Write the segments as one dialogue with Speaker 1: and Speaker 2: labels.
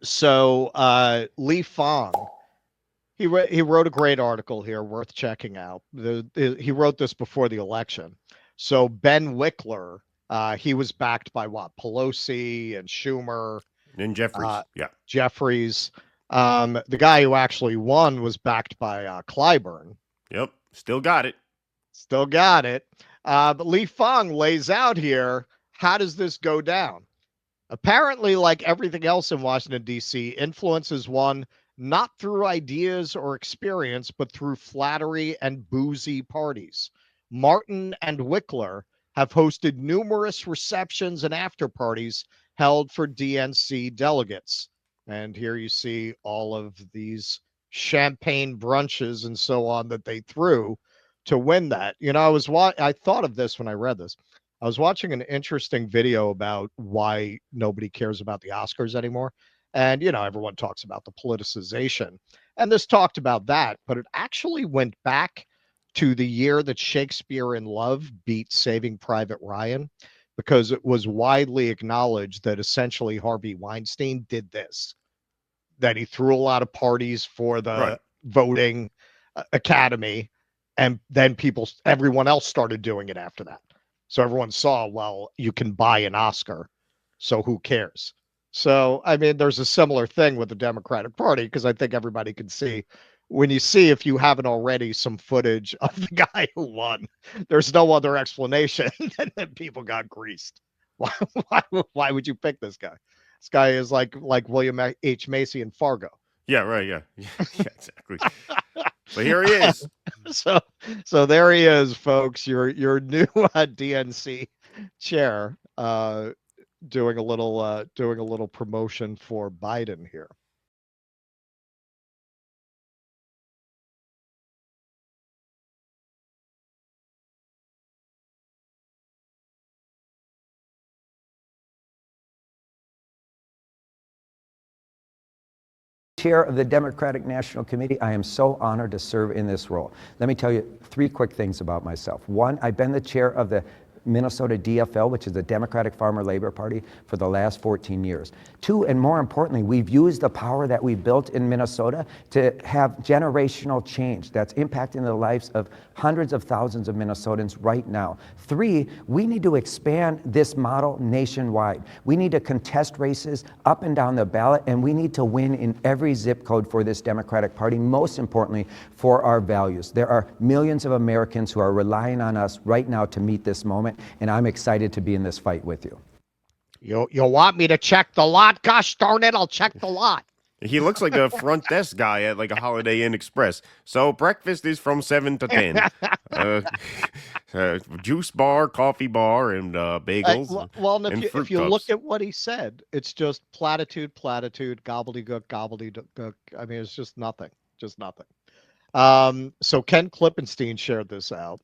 Speaker 1: So Lee Fong, he wrote a great article here worth checking out. He wrote this before the election. So Ben Wickler, he was backed by what? Pelosi and Schumer,
Speaker 2: And
Speaker 1: uh,
Speaker 2: Jeffries. Yeah.
Speaker 1: Jeffries. The guy who actually won was backed by Clyburn.
Speaker 2: Yep. Still got it.
Speaker 1: Still got it. But Lee Fong lays out here, how does this go down? Apparently, like everything else in Washington, D.C., influence is won not through ideas or experience, but through flattery and boozy parties. Martin and Wickler have hosted numerous receptions and after parties held for DNC delegates. And here you see all of these champagne brunches and so on that they threw to win that. You know, I thought of this when I read this. I was watching an interesting video about why nobody cares about the Oscars anymore. And, you know, everyone talks about the politicization. And this talked about that, but it actually went back to the year that Shakespeare in Love beat Saving Private Ryan, because it was widely acknowledged that essentially Harvey Weinstein did this, that he threw a lot of parties for
Speaker 2: Right.
Speaker 1: the voting academy. And then everyone else started doing it after that. So everyone saw, well, you can buy an Oscar. So who cares? So, I mean, there's a similar thing with the Democratic Party, because I think everybody can see, when you see, if you haven't already, some footage of the guy who won, there's no other explanation than that people got greased. Why, why would you pick this guy? This guy is like William H. Macy in Fargo.
Speaker 2: Yeah, right. Yeah. Yeah, exactly. So here he is.
Speaker 1: so so there he is, folks. Your new DNC chair, doing a little promotion for Biden here.
Speaker 3: Chair of the Democratic National Committee. I am so honored to serve in this role. Let me tell you three quick things about myself. One, I've been the chair of the Minnesota DFL, which is the Democratic Farmer Labor Party, for the last 14 years. Two, and more importantly, we've used the power that we built in Minnesota to have generational change that's impacting the lives of hundreds of thousands of Minnesotans right now. Three, we need to expand this model nationwide. We need to contest races up and down the ballot, and we need to win in every zip code for this Democratic Party, most importantly, for our values. There are millions of Americans who are relying on us right now to meet this moment, and I'm excited to be in this fight with you.
Speaker 1: You want me to check the lot? Gosh darn it, I'll check the lot.
Speaker 2: He looks like a front desk guy at like a Holiday Inn Express. So breakfast is from 7 to 10. Uh, Juice bar, coffee bar, and bagels
Speaker 1: Well, and
Speaker 2: and
Speaker 1: if
Speaker 2: fruit
Speaker 1: you look
Speaker 2: cups.
Speaker 1: at what he said, it's just platitude, platitude, gobbledygook, gobbledygook. I mean, it's just nothing. So Ken Klippenstein shared this out.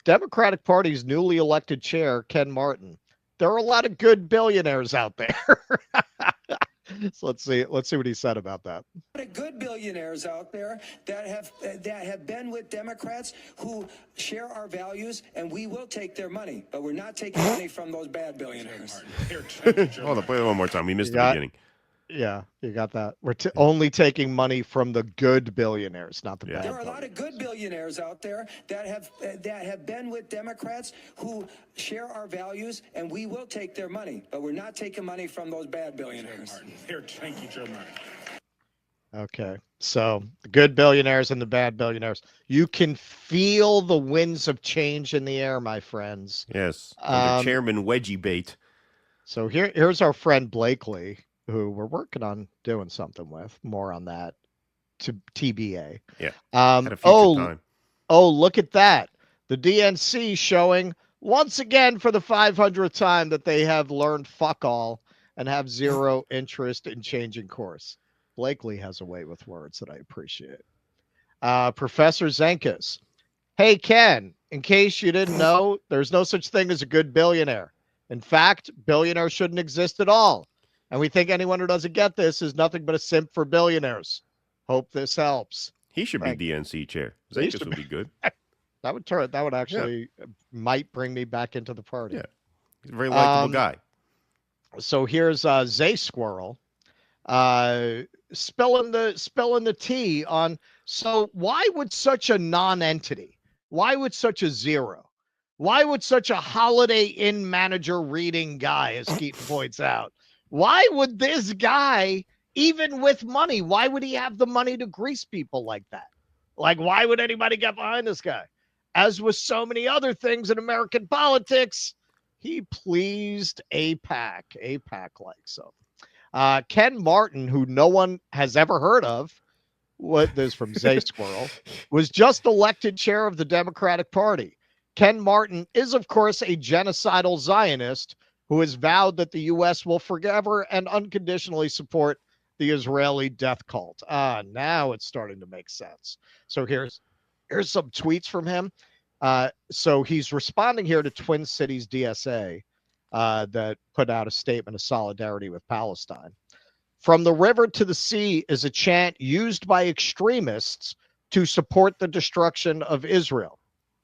Speaker 1: Democratic Party's newly elected chair, Ken Martin. There are a lot of good billionaires out there. So let's see what he said about that.
Speaker 4: Good billionaires out there that have been with Democrats who share our values, and we will take their money, but we're not taking money from those bad billionaires.
Speaker 2: Hold on, play it one more time. We missed
Speaker 1: You
Speaker 2: the
Speaker 1: got
Speaker 2: beginning.
Speaker 1: Yeah, you got that. We're only taking money from the good billionaires, not the
Speaker 2: Yeah.
Speaker 1: bad.
Speaker 4: There are a lot of good billionaires out there that have been with Democrats who share our values, and we will take their money, but we're not taking money from those bad billionaires.
Speaker 5: Here, thank you, Joe Martin.
Speaker 1: Okay. So the good billionaires and the bad billionaires. You can feel the winds of change in the air, my friends.
Speaker 2: Yes. Under
Speaker 1: Um,
Speaker 2: Chairman Wedgie Bait.
Speaker 1: so here's our friend Blakely, who we're working on doing something with. More on that to TBA.
Speaker 2: Yeah.
Speaker 1: Um,
Speaker 2: At a future
Speaker 1: oh,
Speaker 2: time.
Speaker 1: oh, look at that. The DNC showing once again for the 500th time that they have learned fuck all and have zero interest in changing course. Blakely has a way with words that I appreciate. Professor Zenkus. Hey, Ken, in case you didn't know, there's no such thing as a good billionaire. In fact, billionaires shouldn't exist at all. And we think anyone who doesn't get this is nothing but a simp for billionaires. Hope this helps.
Speaker 2: He should
Speaker 1: Thank
Speaker 2: be DNC chair.
Speaker 1: He
Speaker 2: Zankus
Speaker 1: should
Speaker 2: would be good.
Speaker 1: That would actually might bring me back into the party.
Speaker 2: Yeah. He's a very likable guy.
Speaker 1: So here's Zay Squirrel. spilling the tea on. So why would such a non-entity? Why would such a zero? Why would such a Holiday Inn manager reading guy, as Keaton points out, why would this guy, even with money, why would he have the money to grease people like that? Like, why would anybody get behind this guy? As with so many other things in American politics, he pleased AIPAC. AIPAC likes him. Ken Martin, who no one has ever heard of, what this from Zay Squirrel, was just elected chair of the Democratic Party. Ken Martin is, of course, a genocidal Zionist who has vowed that the U.S. will forever and unconditionally support the Israeli death cult. Now it's starting to make sense. So here's some tweets from him. So he's responding here to Twin Cities DSA that put out a statement of solidarity with Palestine. From the river to the sea is a chant used by extremists to support the destruction of Israel.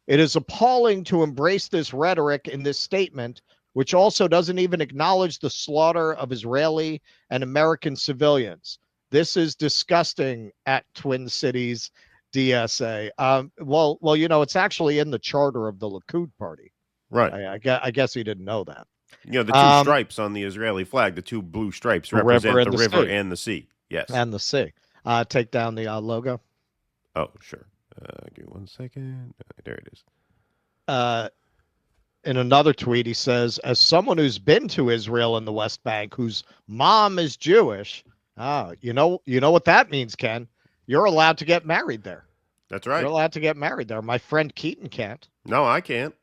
Speaker 1: It is appalling to embrace this rhetoric in this statement, which also doesn't even acknowledge the slaughter of Israeli and American civilians. This is disgusting at Twin Cities DSA. Well, it's actually in the charter of the Likud party.
Speaker 2: Right.
Speaker 1: I guess he didn't know that.
Speaker 2: The two stripes on the Israeli flag, the two blue stripes represent the river and the sea. Yes.
Speaker 1: And the sea. Take down the logo.
Speaker 2: Oh, sure. Give me 1 second. There it is.
Speaker 1: In another tweet, he says, as someone who's been to Israel and the West Bank, whose mom is Jewish, you know what that means, Ken. You're allowed to get married there.
Speaker 2: That's right.
Speaker 1: You're allowed to get married there. My friend Keaton can't.
Speaker 2: No, I can't.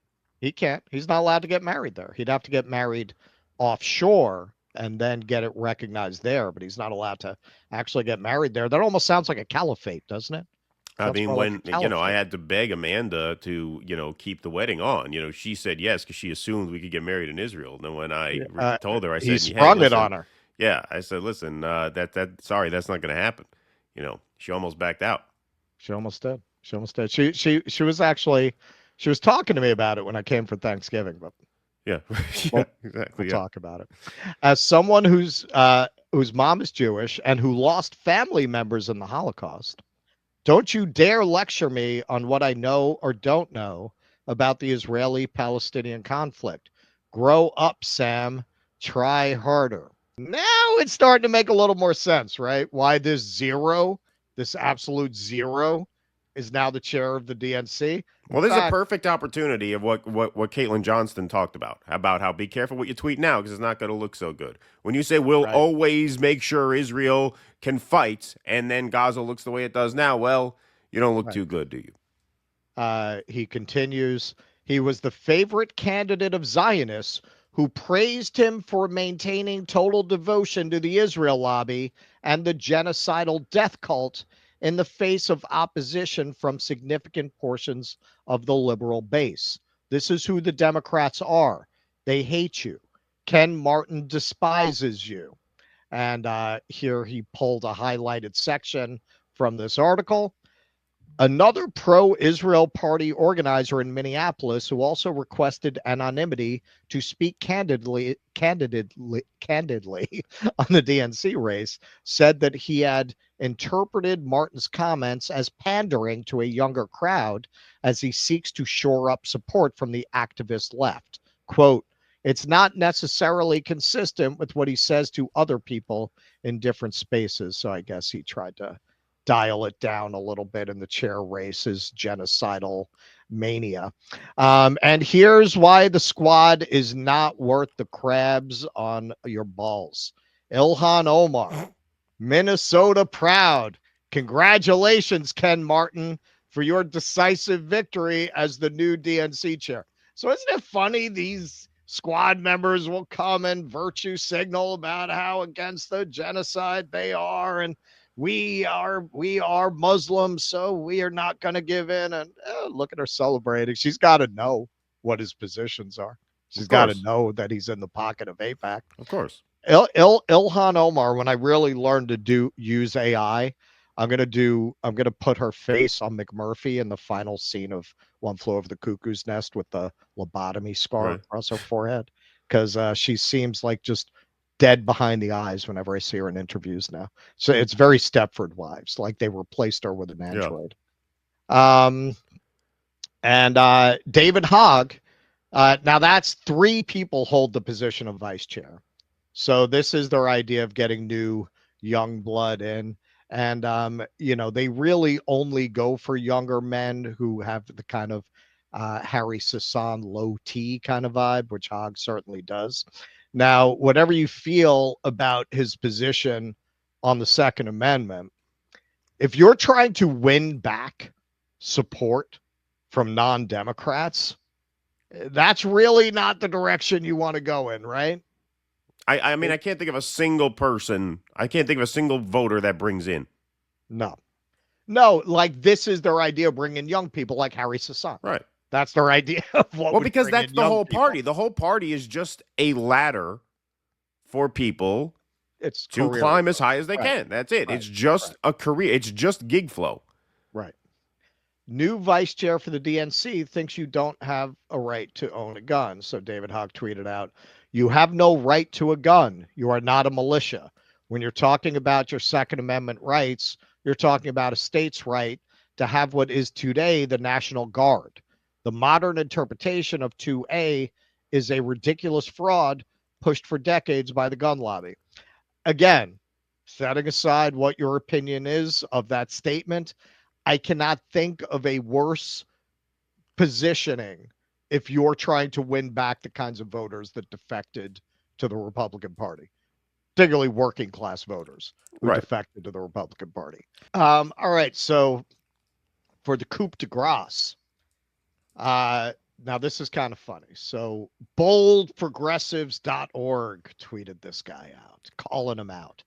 Speaker 1: He can't. He's not allowed to get married there. He'd have to get married offshore and then get it recognized there, but he's not allowed to actually get married there. That almost sounds like a caliphate, doesn't it?
Speaker 2: I mean, when, I had to beg Amanda to, keep the wedding on, she said yes because she assumed we could get married in Israel. And then when I told her, I said,
Speaker 1: he sprung it on her.
Speaker 2: Yeah, I said, listen, sorry, that's not going to happen. She almost backed out.
Speaker 1: She almost did. She was actually, she was talking to me about it when I came for Thanksgiving, but
Speaker 2: yeah,
Speaker 1: exactly. We'll talk about it. As someone whose mom is Jewish and who lost family members in the Holocaust, don't you dare lecture me on what I know or don't know about the Israeli-Palestinian conflict. Grow up, Sam. Try harder. Now it's starting to make a little more sense, right? Why this absolute zero, is now the chair of the DNC.
Speaker 2: Well, this is a perfect opportunity of what Caitlin Johnston talked about how be careful what you tweet now because it's not going to look so good. When you say we'll always make sure Israel can fight and then Gaza looks the way it does now, well, you don't look too good, do you?
Speaker 1: He continues, he was the favorite candidate of Zionists who praised him for maintaining total devotion to the Israel lobby and the genocidal death cult in the face of opposition from significant portions of the liberal base. This is who the Democrats are. They hate you. Ken Martin despises you. And here he pulled a highlighted section from this article. Another pro-Israel party organizer in Minneapolis who also requested anonymity to speak candidly on the DNC race said that he had interpreted Martin's comments as pandering to a younger crowd as he seeks to shore up support from the activist left. Quote, it's not necessarily consistent with what he says to other people in different spaces. So I guess he tried to dial it down a little bit in the chair race, his genocidal mania. And here's why the squad is not worth the crabs on your balls. Ilhan Omar, Minnesota proud. Congratulations, Ken Martin, for your decisive victory as the new DNC chair. So isn't it funny these squad members will come and virtue signal about how against the genocide they are, and we are Muslims, so we are not going to give in. And look at her celebrating. She's got to know what his positions are. She's got to know that he's in the pocket of AIPAC.
Speaker 2: Of course.
Speaker 1: Ilhan Omar, when I really learned to use AI, I'm gonna put her face on McMurphy in the final scene of One Flew Over the Cuckoo's Nest with the lobotomy scar across her forehead, because she seems like just dead behind the eyes whenever I see her in interviews now. So it's very Stepford Wives, like they replaced her with an android. And David Hogg, now that's 3 people hold the position of vice chair. So this is their idea of getting new young blood in. And, they really only go for younger men who have the kind of Harry Sasson low T kind of vibe, which Hogg certainly does. Now, whatever you feel about his position on the Second Amendment, if you're trying to win back support from non-Democrats, that's really not the direction you want to go in, right?
Speaker 2: I mean, I can't think of a single person. I can't think of a single voter that brings in.
Speaker 1: No, like this is their idea of bringing young people like Harry Sasson.
Speaker 2: Right.
Speaker 1: That's their idea of what.
Speaker 2: Well, because that's the whole party. The whole party is just a ladder for people to climb as high as they can. That's it. Right. It's just a career. It's just gig flow.
Speaker 1: Right. New vice chair for the DNC thinks you don't have a right to own a gun. So David Hogg tweeted out, "You have no right to a gun. You are not a militia. When you're talking about your Second Amendment rights, you're talking about a state's right to have what is today the National Guard. The modern interpretation of 2A is a ridiculous fraud pushed for decades by the gun lobby." Again, setting aside what your opinion is of that statement, I cannot think of a worse positioning if you're trying to win back the kinds of voters that defected to the Republican Party, particularly working class voters who defected to the Republican Party. All right, so for the coup de grace, now this is kind of funny. So boldprogressives.org tweeted this guy out, calling him out.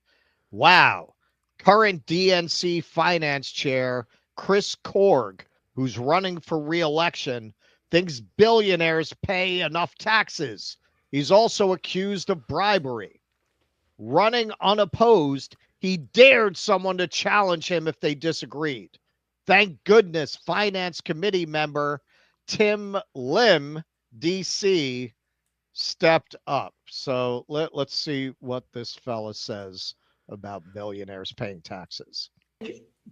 Speaker 1: Wow. Current DNC finance chair Chris Korg, who's running for re-election, thinks billionaires pay enough taxes. He's also accused of bribery. Running unopposed, he dared someone to challenge him if they disagreed. Thank goodness Finance Committee member Tim Lim, DC, stepped up. So let's see what this fella says about billionaires paying taxes.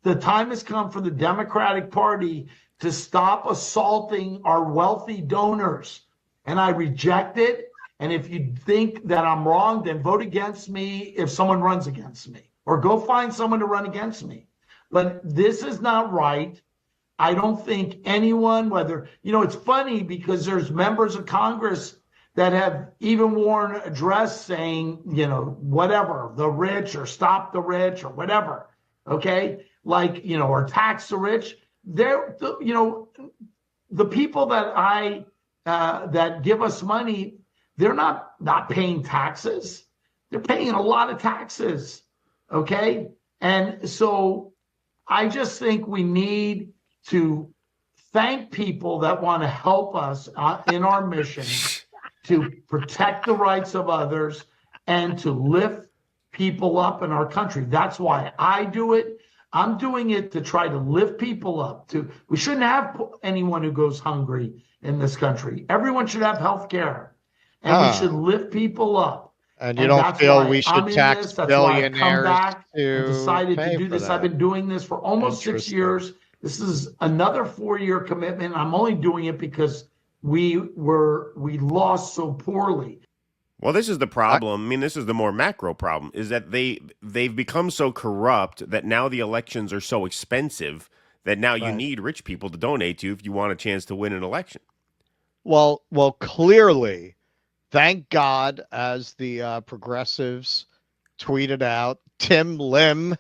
Speaker 5: The time has come for the Democratic Party to stop assaulting our wealthy donors. And I reject it. And if you think that I'm wrong, then vote against me if someone runs against me, or go find someone to run against me. But this is not right. I don't think anyone, whether, it's funny because there's members of Congress that have even worn a dress saying, whatever, the rich or stop the rich or whatever. Okay. Like, or tax the rich. They're, the people that that give us money, they're not paying taxes. They're paying a lot of taxes. Okay. And so I just think we need to thank people that want to help us in our mission to protect the rights of others and to lift people up in our country. That's why I do it. I'm doing it to try to lift people up. We shouldn't have anyone who goes hungry in this country. Everyone should have health care, and we should lift people up.
Speaker 1: And you don't feel we should tax billionaires?
Speaker 5: That's why I come back
Speaker 1: and
Speaker 5: decided to do this. I've been doing this for almost 6 years. This is another 4-year commitment. I'm only doing it because we lost so poorly.
Speaker 2: Well, this is the problem. I mean, this is the more macro problem, is that they've become so corrupt that now the elections are so expensive that now you need rich people to donate to if you want a chance to win an election.
Speaker 1: Well, clearly, thank God, as the progressives tweeted out, Tim Lim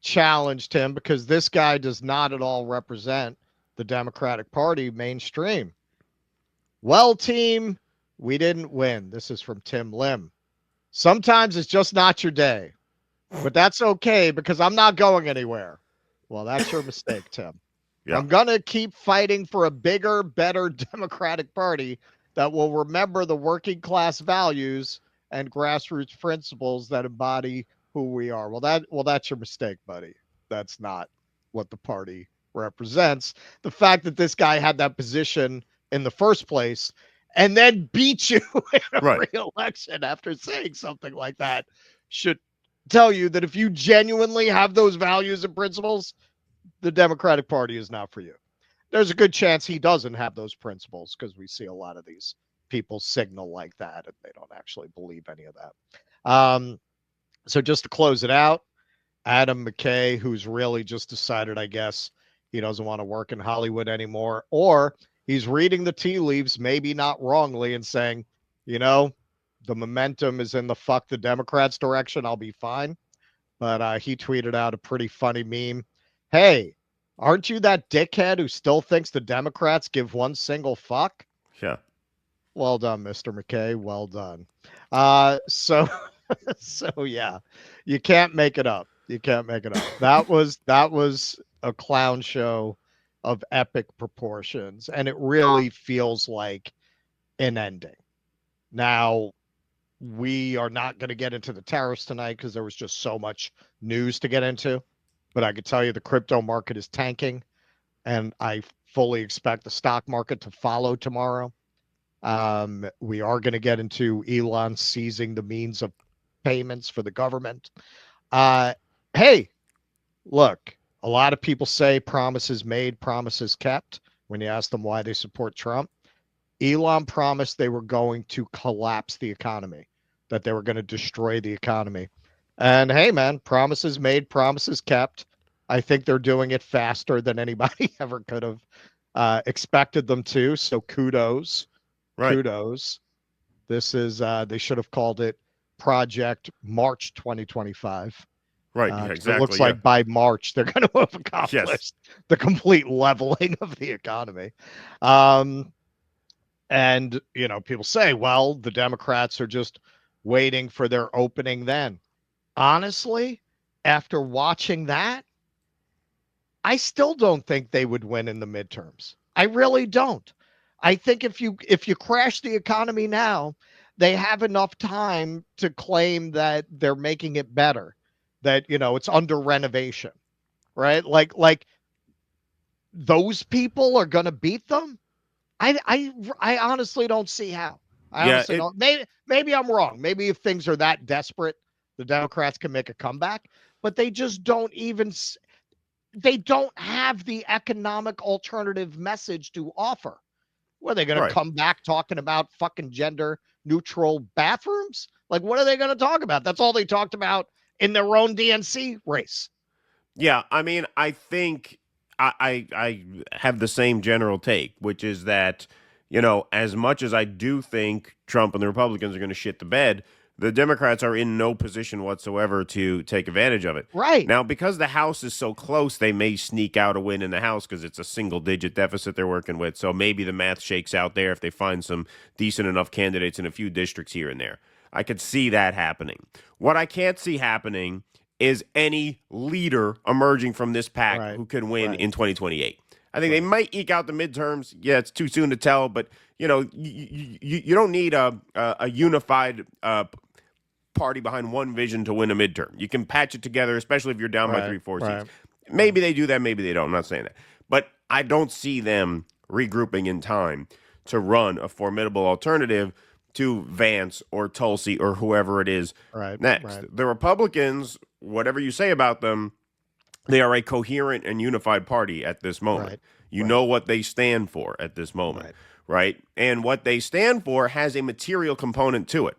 Speaker 1: challenged him, because this guy does not at all represent the Democratic Party mainstream. Well, team, we didn't win. This is from Tim Lim. Sometimes it's just not your day, but that's okay because I'm not going anywhere. Well, that's your mistake, Tim. Yeah. I'm going to keep fighting for a bigger, better Democratic Party that will remember the working class values and grassroots principles that embody who we are. Well, that's your mistake, buddy. That's not what the party represents. The fact that this guy had that position in the first place, and then beat you in a
Speaker 2: Right.
Speaker 1: re-election after saying something like that should tell you that if you genuinely have those values and principles, the Democratic Party is not for you. There's a good chance he doesn't have those principles because we see a lot of these people signal like that and they don't actually believe any of that. So just to close it out, Adam McKay, who's really just decided, I guess, he doesn't want to work in Hollywood anymore, or he's reading the tea leaves, maybe not wrongly, and saying, you know, the momentum is in the fuck the Democrats direction. I'll be fine. But he tweeted out a pretty funny meme. Hey, aren't you that dickhead who still thinks the Democrats give one single fuck?
Speaker 2: Yeah.
Speaker 1: Well done, Mr. McKay. Well done. So yeah, you can't make it up. You can't make it up. That was a clown show of epic proportions, and it really feels like an ending. Now, we are not going to get into the tariffs tonight because there was just so much news to get into. But I could tell you the crypto market is tanking, and I fully expect the stock market to follow tomorrow. We are going to get into Elon seizing the means of payments for the government. Hey, look, a lot of people say promises made, promises kept when you ask them why they support Trump. Elon promised they were going to collapse the economy, that they were going to destroy the economy. And hey, man, promises made, promises kept. I think they're doing it faster than anybody ever could have expected them to. So kudos.
Speaker 2: Right.
Speaker 1: Kudos. This is, they should have called it Project March 2025.
Speaker 2: Right. Yeah, exactly.
Speaker 1: It looks like by March, they're going to have accomplished the complete leveling of the economy. And, you know, people say, well, the Democrats are just waiting for their opening then. Honestly, after watching that, I still don't think they would win in the midterms. I really don't. I think if you crash the economy now, they have enough time to claim that they're making it better, that, you know, it's under renovation, right? Like those people are going to beat them. I honestly don't see how. I honestly don't. Maybe I'm wrong. Maybe if things are that desperate, the Democrats can make a comeback, but they just don't even. They don't have the economic alternative message to offer. What are they going to come back talking about fucking gender neutral bathrooms? Like, what are they going to talk about? That's all they talked about in their own DNC race.
Speaker 2: Yeah, I mean, I think I have the same general take, which is that, you know, as much as I do think Trump and the Republicans are going to shit the bed, the Democrats are in no position whatsoever to take advantage of it.
Speaker 1: Right.
Speaker 2: Now, because the House is so close, they may sneak out a win in the House because it's a single-digit deficit they're working with. So maybe the math shakes out there if they find some decent enough candidates in a few districts here and there. I could see that happening. What I can't see happening is any leader emerging from this pack who can win in 2028. I think they might eke out the midterms. Yeah, it's too soon to tell, but you know, you don't need a unified party behind one vision to win a midterm. You can patch it together, especially if you're down by 3-4 seats. Maybe they do that, maybe they don't. I'm not saying that, but I don't see them regrouping in time to run a formidable alternative to Vance or Tulsi or whoever it is next. The Republicans, whatever you say about them, they are a coherent and unified party at this moment. You know what they stand for at this moment, right? And what they stand for has a material component to it,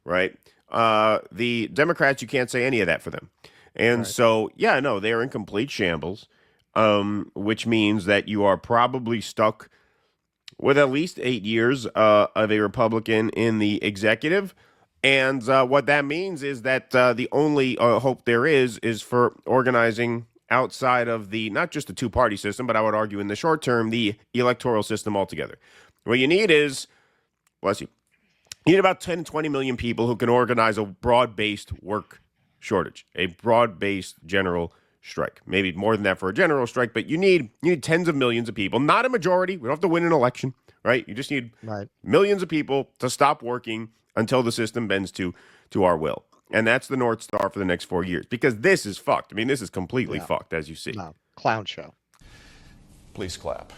Speaker 2: right? The Democrats, you can't say any of that for them. And so, yeah, no, they are in complete shambles, which means that you are probably stuck with at least 8 years of a Republican in the executive. And what that means is that the only hope there is for organizing outside of the, not just the two-party system, but I would argue in the short term, the electoral system altogether. What you need is, bless you, you need about 10 to 20 million people who can organize a broad-based work shortage, a broad-based general strike. Maybe more than that for a general strike, but you need tens of millions of people, not a majority. We don't have to win an election, right? You just need millions of people to stop working until the system bends to our will. And that's the North Star for the next 4 years, because this is fucked. I mean, this is completely fucked, as you see.
Speaker 1: Clown show.
Speaker 6: Please clap.